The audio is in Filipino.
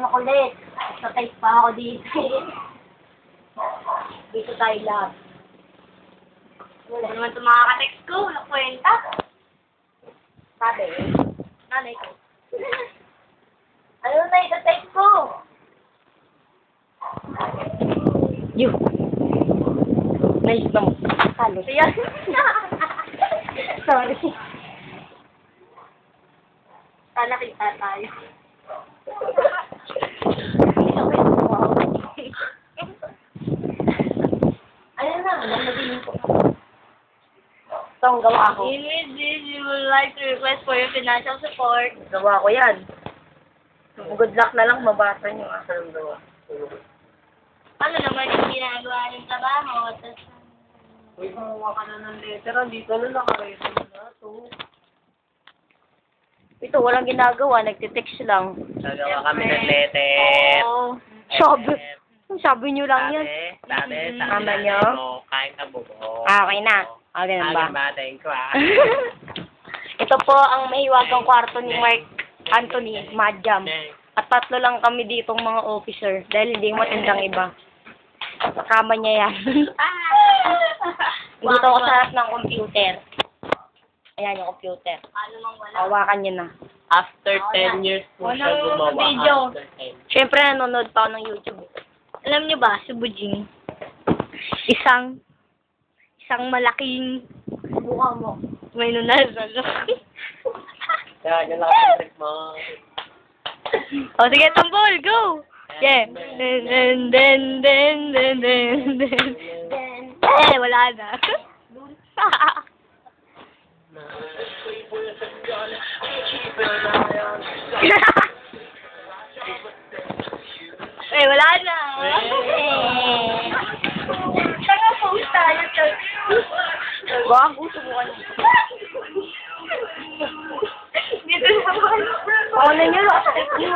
makulit. Sa-type pa ako dito. Dito tayo lahat. Ano naman itong mga ka-text ko? Walang kwenta. Sabi, nanay ko. Ano na ito-text ko? Yuh. Nice na mo. Kalo. Siya. Sorry. Sana kita tayo. Ayun na, naging ko. Ito ang gawa ko. In which this, you would like to request for your financial support. Gawa ko yan. Good luck na lang mabasa niyo ang aking gawa. Ano naman yung ginagawa ng trabaho? Tapos, Uy, kumuha ka na ng letter. Dito na nakarito na ito. Ito, walang ginagawa. Nagtitext lang. Nagawa kami ng letter. Oo. Sabi niyo lang yan. Sabi, Tama niyo? Kain ka bubo. Okay na. Okay na ba? Thank you Ito po ang mahiwagang kwarto ni Mark Anthony, Madjam. At 3 lang kami ditong mga officer dahil hindi matindang iba. Kama niya yan. Dito ako sa harap ng computer. Ayan yung computer. Ano mang wala. Hawakan niyo na. After 10 years po siya gumawa. video. After 10. Siyempre nanonood pa ako ng YouTube. Alam niyo ba, si Bujing, isang malaking buka mo. May nunal sa Kaya yun lang ang trick mo. O, sige, tambol, go! Yeah. Then. Wala na. Wala na. Saka post tayo. Wag, gusto mo ka Dito naman. Ako na niyo, sakit niyo.